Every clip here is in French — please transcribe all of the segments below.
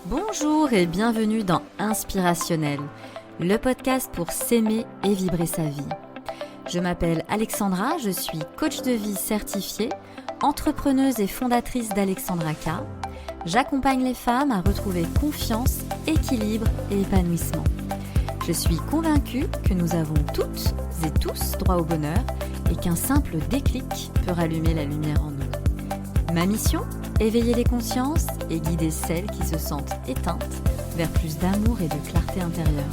Bonjour et bienvenue dans Inspirationnel, le podcast pour s'aimer et vibrer sa vie. Je m'appelle Alexandra, je suis coach de vie certifiée, entrepreneuse et fondatrice d'Alexandra K. J'accompagne les femmes à retrouver confiance, équilibre et épanouissement. Je suis convaincue que nous avons toutes et tous droit au bonheur et qu'un simple déclic peut rallumer la lumière en nous. Ma mission ? Éveiller les consciences et guider celles qui se sentent éteintes vers plus d'amour et de clarté intérieure.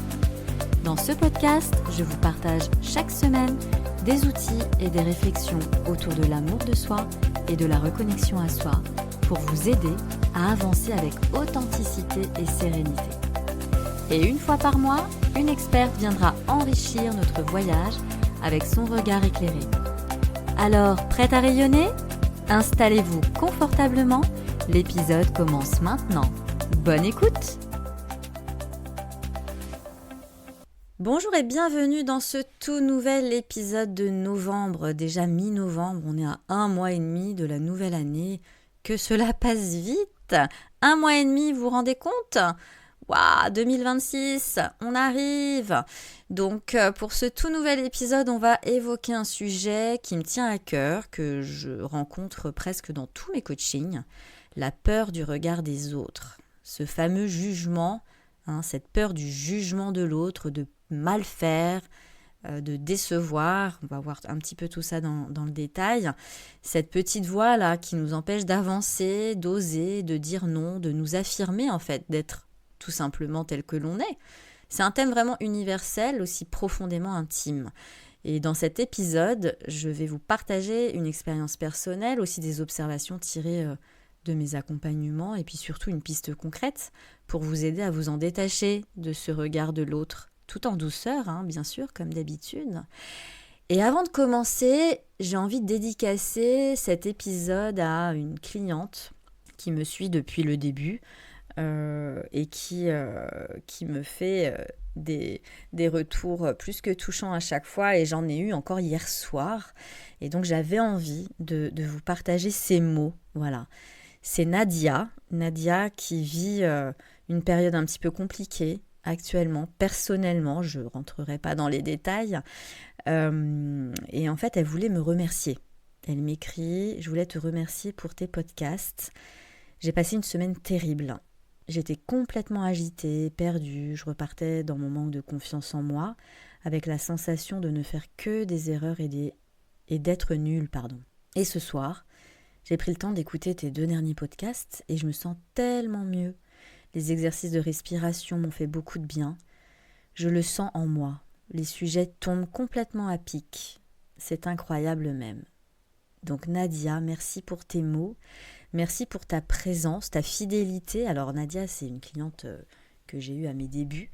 Dans ce podcast, je vous partage chaque semaine des outils et des réflexions autour de l'amour de soi et de la reconnexion à soi pour vous aider à avancer avec authenticité et sérénité. Et une fois par mois, une experte viendra enrichir notre voyage avec son regard éclairé. Alors, prête à rayonner ? Installez-vous confortablement, l'épisode commence maintenant. Bonne écoute! Bonjour et bienvenue dans ce tout nouvel épisode de novembre, déjà mi-novembre, on est à 1 mois et demi de la nouvelle année. Que cela passe vite! 1 mois et demi, vous vous rendez compte? Waouh, 2026, on arrive! Donc pour ce tout nouvel épisode, on va évoquer un sujet qui me tient à cœur, que je rencontre presque dans tous mes coachings, la peur du regard des autres. Ce fameux jugement, cette peur du jugement de l'autre, de mal faire, de décevoir, on va voir un petit peu tout ça dans le détail. Cette petite voix là qui nous empêche d'avancer, d'oser, de dire non, de nous affirmer en fait, d'être tout simplement tel que l'on est. C'est un thème vraiment universel, aussi profondément intime. Et dans cet épisode, je vais vous partager une expérience personnelle, aussi des observations tirées de mes accompagnements et puis surtout une piste concrète pour vous aider à vous en détacher de ce regard de l'autre, tout en douceur, bien sûr, comme d'habitude. Et avant de commencer, j'ai envie de dédicacer cet épisode à une cliente qui me suit depuis le début, et qui me fait des retours plus que touchants à chaque fois, et j'en ai eu encore hier soir, et donc j'avais envie de vous partager ces mots. Voilà, c'est Nadia qui vit une période un petit peu compliquée actuellement, personnellement, je ne rentrerai pas dans les détails, et en fait elle voulait me remercier. Elle m'écrit: je voulais te remercier pour tes podcasts, j'ai passé une semaine terrible. J'étais complètement agitée, perdue, je repartais dans mon manque de confiance en moi, avec la sensation de ne faire que des erreurs et d'être nulle, Et ce soir, j'ai pris le temps d'écouter tes 2 derniers podcasts et je me sens tellement mieux. Les exercices de respiration m'ont fait beaucoup de bien. Je le sens en moi. Les sujets tombent complètement à pic. C'est incroyable même. Donc Nadia, merci pour tes mots. Merci pour ta présence, ta fidélité. Alors Nadia, c'est une cliente que j'ai eue à mes débuts.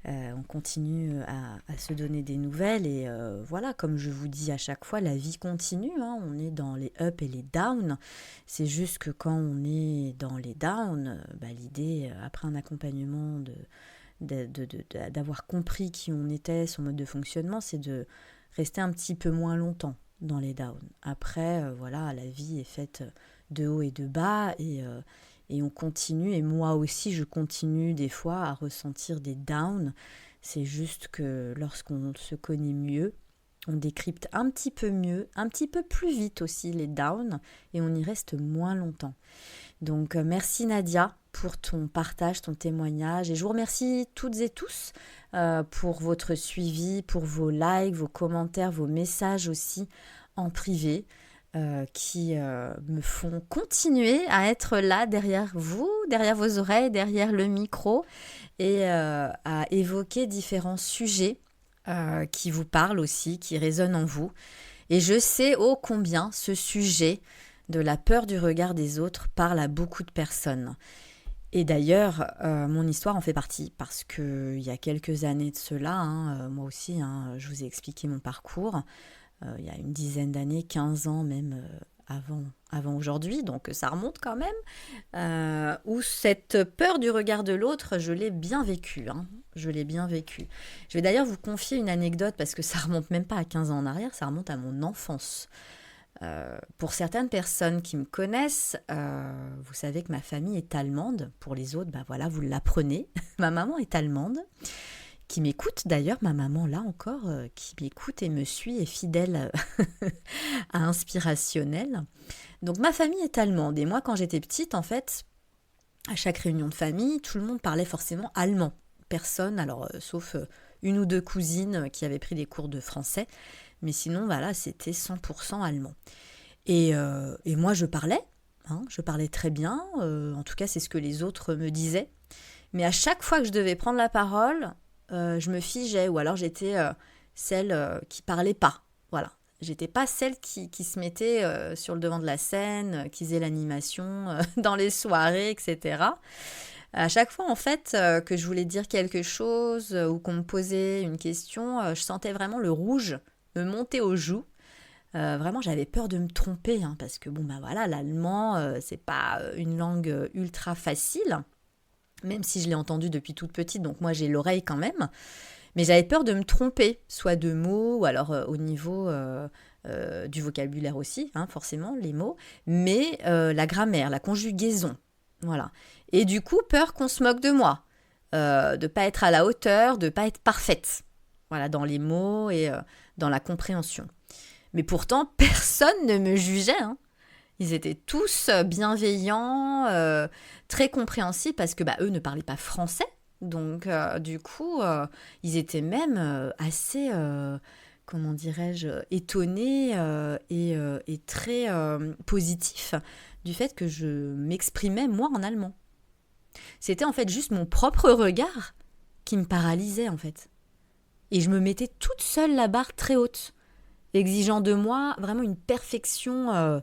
On continue à se donner des nouvelles et voilà, comme je vous dis à chaque fois, la vie continue. On est dans les ups et les downs. C'est juste que quand on est dans les downs, l'idée, après un accompagnement d'avoir compris qui on était, son mode de fonctionnement, c'est de rester un petit peu moins longtemps dans les downs. Après, voilà, la vie est faite de haut et de bas et on continue, et moi aussi je continue des fois à ressentir des downs. C'est juste que lorsqu'on se connaît mieux, on décrypte un petit peu mieux, un petit peu plus vite aussi les downs, et on y reste moins longtemps. Donc merci Nadia pour ton partage, ton témoignage, et je vous remercie toutes et tous pour votre suivi, pour vos likes, vos commentaires, vos messages aussi en privé. Qui me font continuer à être là derrière vous, derrière vos oreilles, derrière le micro, et à évoquer différents sujets qui vous parlent aussi, qui résonnent en vous. Et je sais ô combien ce sujet de la peur du regard des autres parle à beaucoup de personnes. Et d'ailleurs, mon histoire en fait partie, parce qu'il y a quelques années de cela, moi aussi, je vous ai expliqué mon parcours. Il y a une dizaine d'années, 15 ans même avant aujourd'hui, donc ça remonte quand même, où cette peur du regard de l'autre, je l'ai bien vécue. Je l'ai bien vécue. Je vais d'ailleurs vous confier une anecdote, parce que ça remonte même pas à 15 ans en arrière, ça remonte à mon enfance. Pour certaines personnes qui me connaissent, vous savez que ma famille est allemande. Pour les autres, voilà, vous l'apprenez. Ma maman est allemande, qui m'écoute d'ailleurs, ma maman là encore, qui m'écoute et me suit, est fidèle à Inspirationnel. Donc ma famille est allemande et moi quand j'étais petite, en fait, à chaque réunion de famille, tout le monde parlait forcément allemand. Personne, alors sauf une ou deux cousines qui avaient pris des cours de français, mais sinon voilà, c'était 100% allemand. Et moi je parlais très bien, en tout cas c'est ce que les autres me disaient. Mais à chaque fois que je devais prendre la parole, je me figeais, ou alors j'étais celle qui parlait pas. Voilà. J'étais pas celle qui se mettait sur le devant de la scène, qui faisait l'animation dans les soirées, etc. À chaque fois, en fait, que je voulais dire quelque chose ou qu'on me posait une question, je sentais vraiment le rouge me monter aux joues. Vraiment, j'avais peur de me tromper, parce que voilà, l'allemand, c'est pas une langue ultra facile, même si je l'ai entendu depuis toute petite, donc moi j'ai l'oreille quand même. Mais j'avais peur de me tromper, soit de mots, ou alors au niveau du vocabulaire aussi, forcément, les mots, mais la grammaire, la conjugaison, voilà. Et du coup, peur qu'on se moque de moi, de ne pas être à la hauteur, de ne pas être parfaite, voilà, dans les mots et dans la compréhension. Mais pourtant, personne ne me jugeait, Ils étaient tous bienveillants, très compréhensifs, parce que eux ne parlaient pas français. Donc, du coup, ils étaient même assez, comment dirais-je, étonnés et très positifs du fait que je m'exprimais, moi, en allemand. C'était en fait juste mon propre regard qui me paralysait, en fait. Et je me mettais toute seule la barre très haute, exigeant de moi vraiment une perfection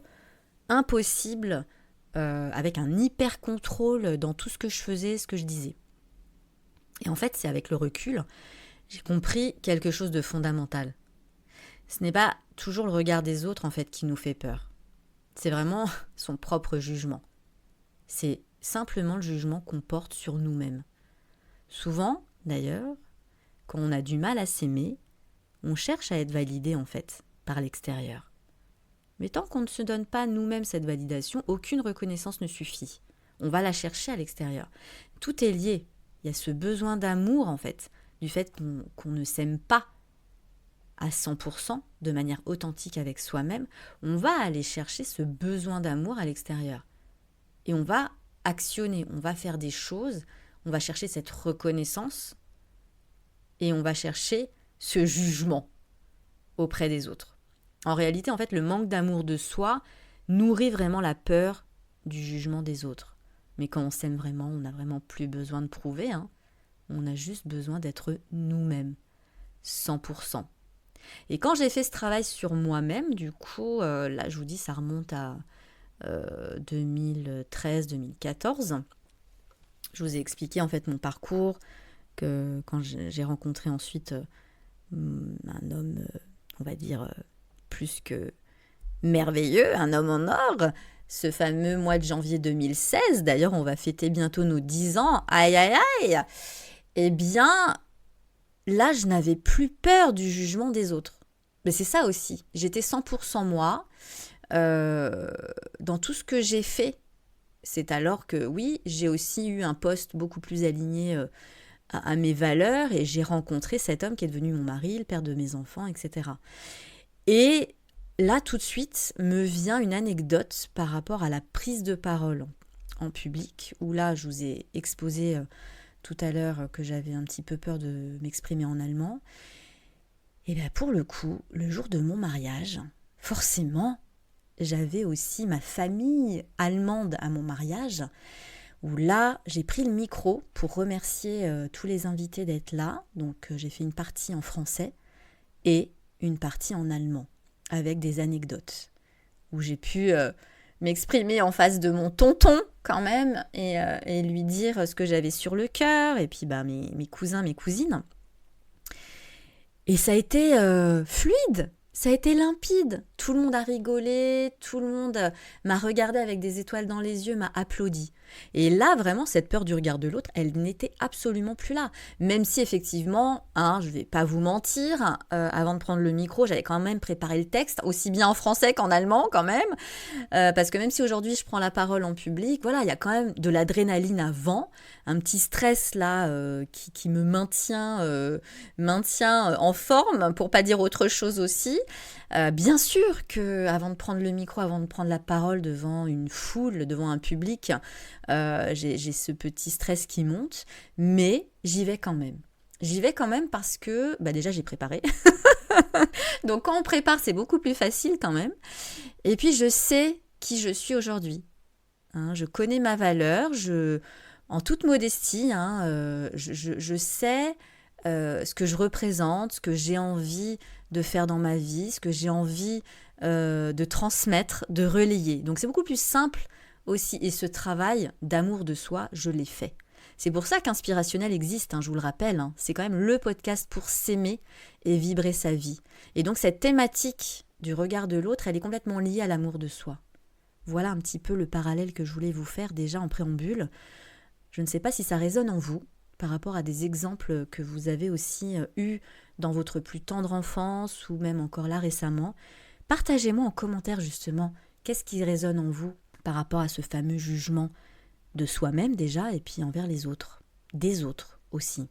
impossible, avec un hyper contrôle dans tout ce que je faisais, ce que je disais. Et en fait, c'est avec le recul, j'ai compris quelque chose de fondamental. Ce n'est pas toujours le regard des autres, en fait, qui nous fait peur. C'est vraiment son propre jugement. C'est simplement le jugement qu'on porte sur nous-mêmes. Souvent, d'ailleurs, quand on a du mal à s'aimer, on cherche à être validé, en fait, par l'extérieur. Mais tant qu'on ne se donne pas nous-mêmes cette validation, aucune reconnaissance ne suffit. On va la chercher à l'extérieur. Tout est lié. Il y a ce besoin d'amour, en fait, du fait qu'on ne s'aime pas à 100%, de manière authentique avec soi-même. On va aller chercher ce besoin d'amour à l'extérieur. Et on va actionner, on va faire des choses, on va chercher cette reconnaissance et on va chercher ce jugement auprès des autres. En réalité, en fait, le manque d'amour de soi nourrit vraiment la peur du jugement des autres. Mais quand on s'aime vraiment, on n'a vraiment plus besoin de prouver. On a juste besoin d'être nous-mêmes, 100%. Et quand j'ai fait ce travail sur moi-même, du coup, là, je vous dis, ça remonte à 2013-2014. Je vous ai expliqué, en fait, mon parcours, que quand j'ai rencontré ensuite un homme, on va dire, plus que merveilleux, un homme en or, ce fameux mois de janvier 2016, d'ailleurs on va fêter bientôt nos 10 ans, aïe aïe aïe, eh bien là je n'avais plus peur du jugement des autres. Mais c'est ça aussi, j'étais 100% moi, dans tout ce que j'ai fait. C'est alors que oui, j'ai aussi eu un poste beaucoup plus aligné à mes valeurs et j'ai rencontré cet homme qui est devenu mon mari, le père de mes enfants, etc. Et là, tout de suite, me vient une anecdote par rapport à la prise de parole en public, où là, je vous ai exposé tout à l'heure que j'avais un petit peu peur de m'exprimer en allemand. Et bien, pour le coup, le jour de mon mariage, forcément, j'avais aussi ma famille allemande à mon mariage, où là, j'ai pris le micro pour remercier tous les invités d'être là. Donc, j'ai fait une partie en français et une partie en allemand, avec des anecdotes, où j'ai pu m'exprimer en face de mon tonton quand même, et lui dire ce que j'avais sur le cœur, et puis mes cousins, mes cousines. Et ça a été fluide, Ça a été limpide. Tout le monde a rigolé, tout le monde m'a regardé avec des étoiles dans les yeux, m'a applaudi. Et là, vraiment, cette peur du regard de l'autre, elle n'était absolument plus là. Même si, effectivement, je vais pas vous mentir, avant de prendre le micro, j'avais quand même préparé le texte, aussi bien en français qu'en allemand, quand même. Parce que même si aujourd'hui, je prends la parole en public, voilà, il y a quand même de l'adrénaline avant, un petit stress là qui me maintient en forme, pour pas dire autre chose aussi. Bien sûr que avant de prendre le micro, avant de prendre la parole devant une foule, devant un public, j'ai ce petit stress qui monte, mais j'y vais quand même. J'y vais quand même parce que déjà j'ai préparé. Donc quand on prépare, c'est beaucoup plus facile quand même. Et puis je sais qui je suis aujourd'hui. Je connais ma valeur, en toute modestie, je sais ce que je représente, ce que j'ai envie de faire dans ma vie, ce que j'ai envie de transmettre, de relayer. Donc c'est beaucoup plus simple aussi. Et ce travail d'amour de soi, je l'ai fait. C'est pour ça qu'Inspirationnel existe, je vous le rappelle. C'est quand même le podcast pour s'aimer et vibrer sa vie. Et donc cette thématique du regard de l'autre, elle est complètement liée à l'amour de soi. Voilà un petit peu le parallèle que je voulais vous faire déjà en préambule. Je ne sais pas si ça résonne en vous par rapport à des exemples que vous avez aussi eus dans votre plus tendre enfance ou même encore là récemment. Partagez-moi en commentaire justement qu'est-ce qui résonne en vous par rapport à ce fameux jugement de soi-même déjà et puis envers les autres, des autres aussi.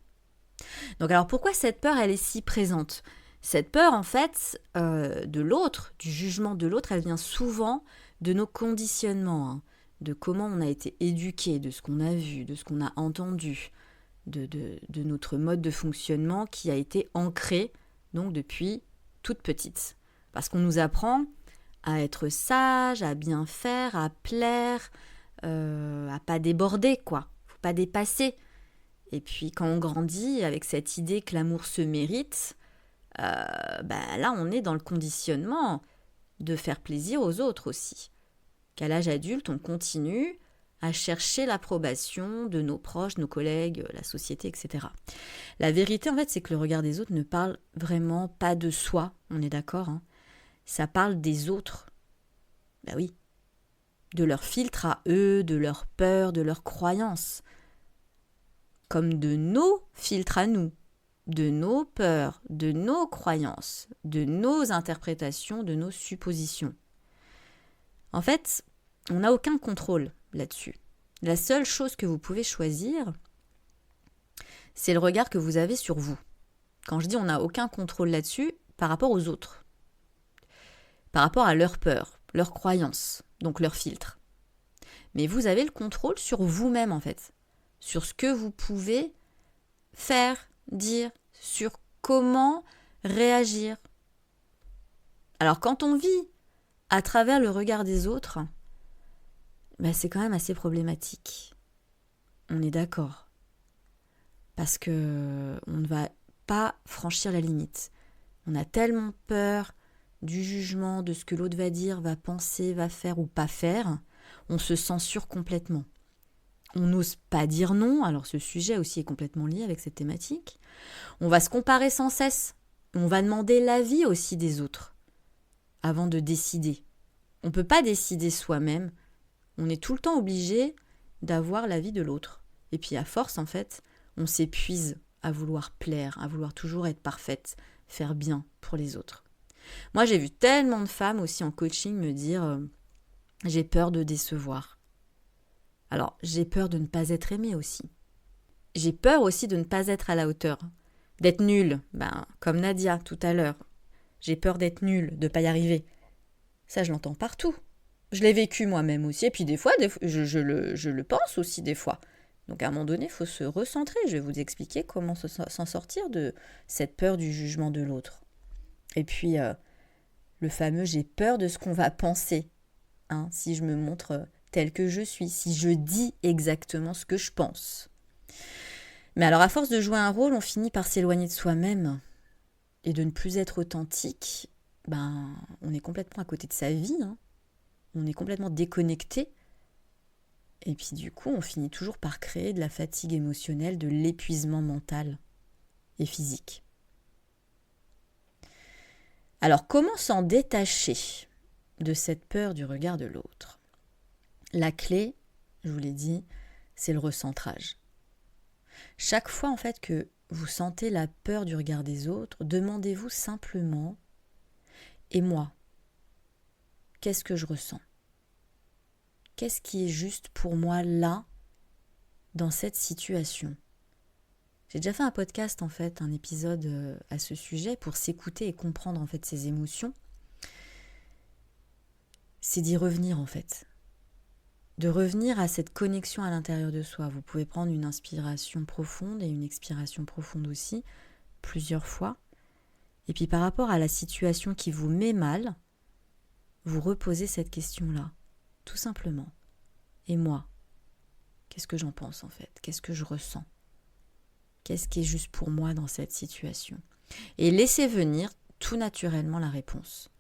Donc alors pourquoi cette peur elle est si présente ? Cette peur en fait de l'autre, du jugement de l'autre, elle vient souvent de nos conditionnements, de comment on a été éduqué, de ce qu'on a vu, de ce qu'on a entendu, de notre mode de fonctionnement qui a été ancré donc depuis toute petite. Parce qu'on nous apprend à être sage, à bien faire, à plaire, à pas déborder, quoi. Faut pas dépasser. Et puis quand on grandit avec cette idée que l'amour se mérite, là on est dans le conditionnement de faire plaisir aux autres aussi. Qu'à l'âge adulte, on continue à chercher l'approbation de nos proches, nos collègues, la société, etc. La vérité, en fait, c'est que le regard des autres ne parle vraiment pas de soi, on est d'accord, Ça parle des autres. Oui. De leur filtre à eux, de leur peur, de leurs croyances. Comme de nos filtres à nous, de nos peurs, de nos croyances, de nos interprétations, de nos suppositions. En fait, on n'a aucun contrôle là-dessus. La seule chose que vous pouvez choisir, c'est le regard que vous avez sur vous. Quand je dis on n'a aucun contrôle là-dessus, par rapport aux autres. Par rapport à leurs peurs, leurs croyances, donc leurs filtres. Mais vous avez le contrôle sur vous-même en fait. Sur ce que vous pouvez faire, dire, sur comment réagir. Alors quand on vit à travers le regard des autres, c'est quand même assez problématique. On est d'accord. Parce que on ne va pas franchir la limite. On a tellement peur du jugement, de ce que l'autre va dire, va penser, va faire ou pas faire, on se censure complètement. On n'ose pas dire non, alors ce sujet aussi est complètement lié avec cette thématique. On va se comparer sans cesse. On va demander l'avis aussi des autres avant de décider. On ne peut pas décider soi-même. On est tout le temps obligé d'avoir l'avis de l'autre. Et puis à force, en fait, on s'épuise à vouloir plaire, à vouloir toujours être parfaite, faire bien pour les autres. Moi, j'ai vu tellement de femmes aussi en coaching me dire « j'ai peur de décevoir ». Alors, j'ai peur de ne pas être aimée aussi. J'ai peur aussi de ne pas être à la hauteur, d'être nulle, comme Nadia tout à l'heure. J'ai peur d'être nulle, de ne pas y arriver. Ça, je l'entends partout. Je l'ai vécu moi-même aussi. Et puis des fois, je le pense aussi des fois. Donc à un moment donné, il faut se recentrer. Je vais vous expliquer comment s'en sortir de cette peur du jugement de l'autre. Et puis, le fameux « j'ai peur de ce qu'on va penser ». Si je me montre telle que je suis, si je dis exactement ce que je pense. Mais alors, à force de jouer un rôle, on finit par s'éloigner de soi-même et de ne plus être authentique. On est complètement à côté de sa vie. On est complètement déconnecté. Et puis du coup, on finit toujours par créer de la fatigue émotionnelle, de l'épuisement mental et physique. Alors, comment s'en détacher de cette peur du regard de l'autre ? La clé, je vous l'ai dit, c'est le recentrage. Chaque fois en fait que vous sentez la peur du regard des autres, demandez-vous simplement « Et moi, qu'est-ce que je ressens ? Qu'est-ce qui est juste pour moi là, dans cette situation ?» J'ai déjà fait un podcast en fait, un épisode à ce sujet pour s'écouter et comprendre en fait ses émotions. C'est d'y revenir en fait. De revenir à cette connexion à l'intérieur de soi. Vous pouvez prendre une inspiration profonde et une expiration profonde aussi, plusieurs fois. Et puis par rapport à la situation qui vous met mal, vous reposez cette question-là, tout simplement. Et moi, qu'est-ce que j'en pense en fait ? Qu'est-ce que je ressens ? Qu'est-ce qui est juste pour moi dans cette situation ? Et laissez venir tout naturellement la réponse.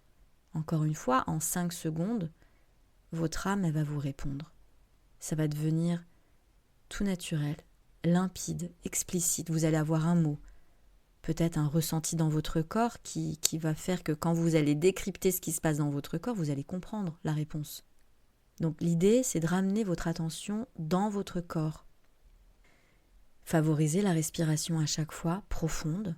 Encore une fois, en 5 secondes, votre âme, elle va vous répondre. Ça va devenir tout naturel, limpide, explicite. Vous allez avoir un mot, peut-être un ressenti dans votre corps qui va faire que quand vous allez décrypter ce qui se passe dans votre corps, vous allez comprendre la réponse. Donc l'idée, c'est de ramener votre attention dans votre corps. Favorisez la respiration à chaque fois, profonde,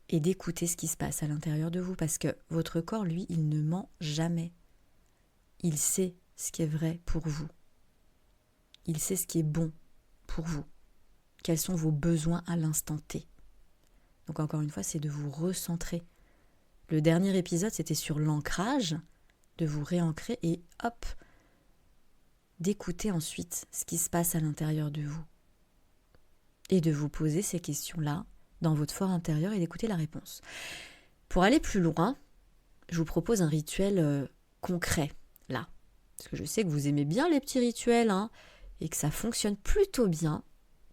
et d'écouter ce qui se passe à l'intérieur de vous, parce que votre corps, lui, il ne ment jamais. Il sait ce qui est vrai pour vous. Il sait ce qui est bon pour vous. Quels sont vos besoins à l'instant T. Donc encore une fois, c'est de vous recentrer. Le dernier épisode, c'était sur l'ancrage, de vous réancrer et hop, d'écouter ensuite ce qui se passe à l'intérieur de vous. Et de vous poser ces questions-là dans votre fort intérieur et d'écouter la réponse. Pour aller plus loin, je vous propose un rituel concret, là. Parce que je sais que vous aimez bien les petits rituels, et que ça fonctionne plutôt bien.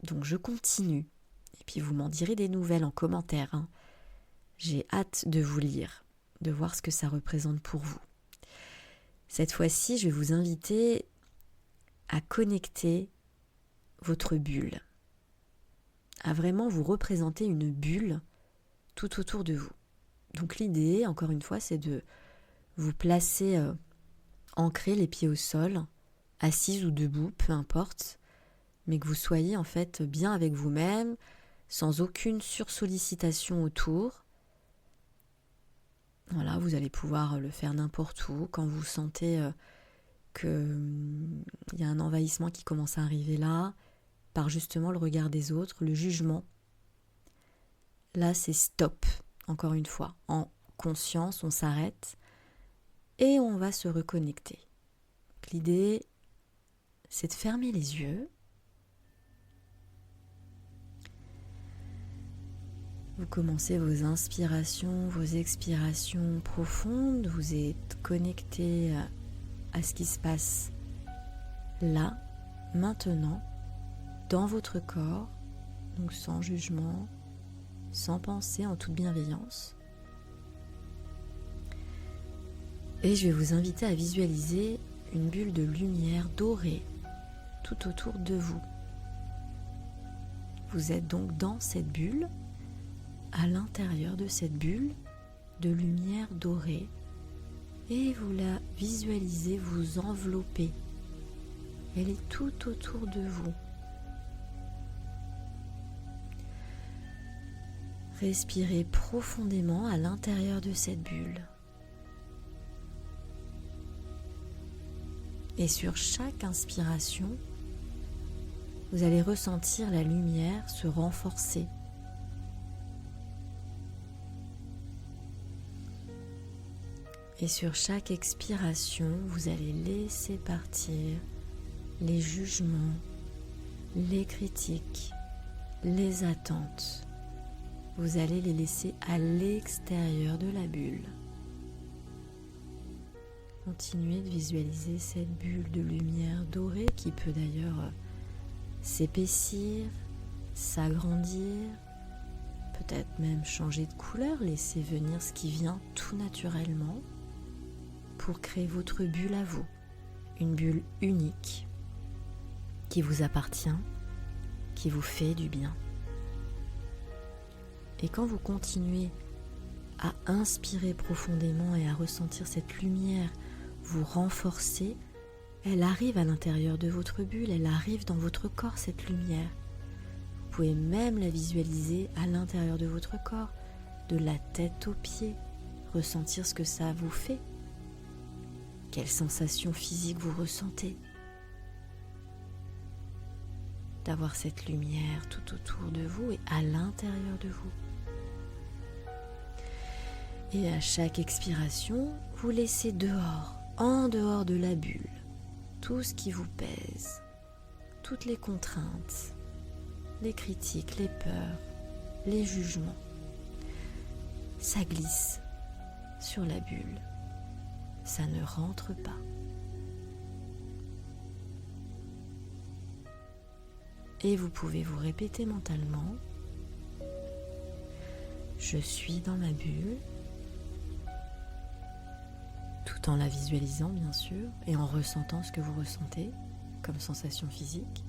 Donc je continue. Et puis vous m'en direz des nouvelles en commentaire. J'ai hâte de vous lire, de voir ce que ça représente pour vous. Cette fois-ci, je vais vous inviter à connecter votre bulle. À vraiment vous représenter une bulle tout autour de vous. Donc l'idée, encore une fois, c'est de vous placer ancrés, les pieds au sol, assise ou debout, peu importe, mais que vous soyez en fait bien avec vous-même, sans aucune sursollicitation autour. Voilà, vous allez pouvoir le faire n'importe où, quand vous sentez qu'il y a un envahissement qui commence à arriver là, par justement le regard des autres, le jugement. Là, c'est stop, encore une fois. En conscience, on s'arrête et on va se reconnecter. L'idée, c'est de fermer les yeux. Vous commencez vos inspirations, vos expirations profondes. Vous êtes connecté à ce qui se passe là, maintenant, dans votre corps, donc sans jugement, sans pensée, en toute bienveillance. Et je vais vous inviter à visualiser une bulle de lumière dorée tout autour de vous. Vous êtes donc dans cette bulle, à l'intérieur de cette bulle de lumière dorée, et vous la visualisez vous envelopper. Elle est tout autour de vous. Respirez profondément à l'intérieur de cette bulle. Et sur chaque inspiration, vous allez ressentir la lumière se renforcer. Et sur chaque expiration, vous allez laisser partir les jugements, les critiques, les attentes. Vous allez les laisser à l'extérieur de la bulle. Continuez de visualiser cette bulle de lumière dorée qui peut d'ailleurs s'épaissir, s'agrandir, peut-être même changer de couleur, laisser venir ce qui vient tout naturellement pour créer votre bulle à vous. Une bulle unique qui vous appartient, qui vous fait du bien. Et quand vous continuez à inspirer profondément et à ressentir cette lumière vous renforcer, elle arrive à l'intérieur de votre bulle, elle arrive dans votre corps, cette lumière. Vous pouvez même la visualiser à l'intérieur de votre corps, de la tête aux pieds, ressentir ce que ça vous fait. Quelles sensations physiques vous ressentez d'avoir cette lumière tout autour de vous et à l'intérieur de vous. Et à chaque expiration, vous laissez dehors, en dehors de la bulle, tout ce qui vous pèse, toutes les contraintes, les critiques, les peurs, les jugements. Ça glisse sur la bulle, ça ne rentre pas. Et vous pouvez vous répéter mentalement: je suis dans ma bulle, tout en la visualisant bien sûr et en ressentant ce que vous ressentez comme sensation physique.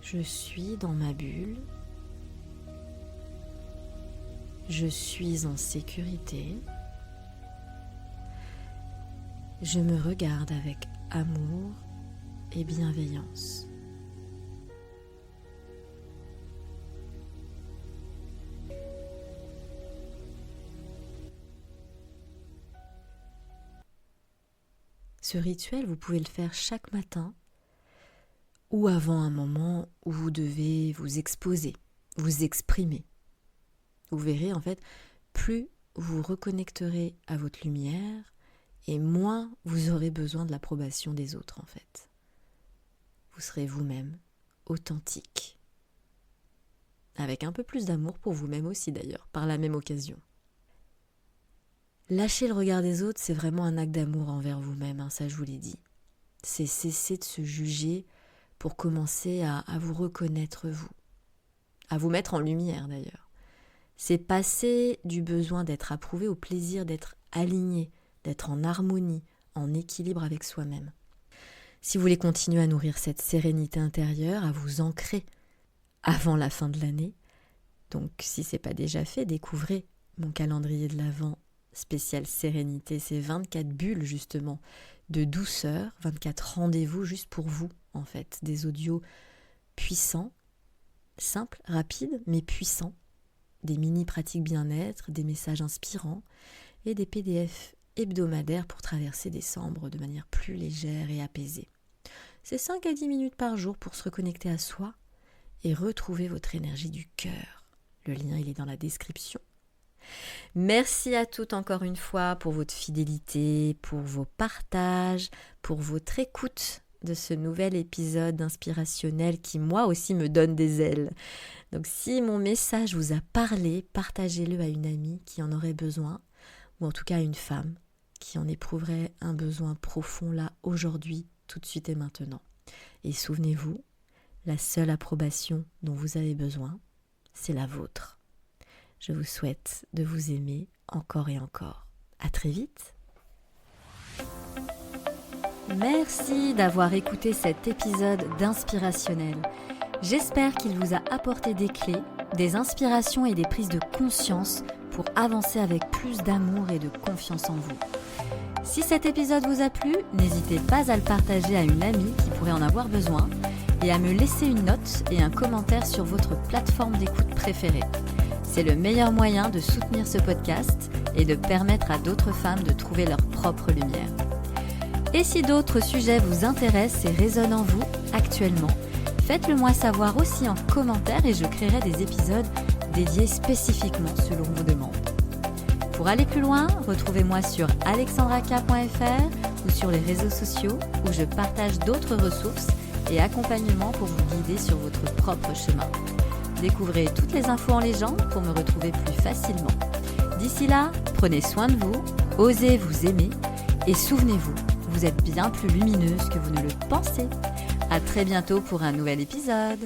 Je suis dans ma bulle, je suis en sécurité, je me regarde avec amour et bienveillance. Ce rituel, vous pouvez le faire chaque matin ou avant un moment où vous devez vous exposer, vous exprimer. Vous verrez en fait, plus vous reconnecterez à votre lumière et moins vous aurez besoin de l'approbation des autres en fait. Vous serez vous-même authentique. Avec un peu plus d'amour pour vous-même aussi d'ailleurs, par la même occasion. Lâcher le regard des autres, c'est vraiment un acte d'amour envers vous-même, ça je vous l'ai dit. C'est cesser de se juger pour commencer à vous reconnaître vous, à vous mettre en lumière d'ailleurs. C'est passer du besoin d'être approuvé au plaisir d'être aligné, d'être en harmonie, en équilibre avec soi-même. Si vous voulez continuer à nourrir cette sérénité intérieure, à vous ancrer avant la fin de l'année, donc si ce n'est pas déjà fait, découvrez mon calendrier de l'Avent spécial sérénité, c'est 24 bulles justement de douceur, 24 rendez-vous juste pour vous en fait, des audios puissants, simples, rapides mais puissants, des mini pratiques bien-être, des messages inspirants et des PDF hebdomadaires pour traverser décembre de manière plus légère et apaisée. C'est 5 à 10 minutes par jour pour se reconnecter à soi et retrouver votre énergie du cœur. Le lien il est dans la description. Merci à toutes encore une fois pour votre fidélité, pour vos partages, pour votre écoute de ce nouvel épisode inspirationnel qui moi aussi me donne des ailes. Donc si mon message vous a parlé, partagez-le à une amie qui en aurait besoin, ou en tout cas à une femme qui en éprouverait un besoin profond là, aujourd'hui, tout de suite et maintenant. Et souvenez-vous, la seule approbation dont vous avez besoin, c'est la vôtre. Je vous souhaite de vous aimer encore et encore. À très vite. Merci d'avoir écouté cet épisode d'Inspirationnel. J'espère qu'il vous a apporté des clés, des inspirations et des prises de conscience pour avancer avec plus d'amour et de confiance en vous. Si cet épisode vous a plu, n'hésitez pas à le partager à une amie qui pourrait en avoir besoin et à me laisser une note et un commentaire sur votre plateforme d'écoute préférée. C'est le meilleur moyen de soutenir ce podcast et de permettre à d'autres femmes de trouver leur propre lumière. Et si d'autres sujets vous intéressent et résonnent en vous actuellement, faites-le moi savoir aussi en commentaire et je créerai des épisodes dédiés spécifiquement selon vos demandes. Pour aller plus loin, retrouvez-moi sur alexandraka.fr ou sur les réseaux sociaux où je partage d'autres ressources et accompagnements pour vous guider sur votre propre chemin. Découvrez toutes les infos en légende pour me retrouver plus facilement. D'ici là, prenez soin de vous, osez vous aimer et souvenez-vous, vous êtes bien plus lumineuse que vous ne le pensez. À très bientôt pour un nouvel épisode.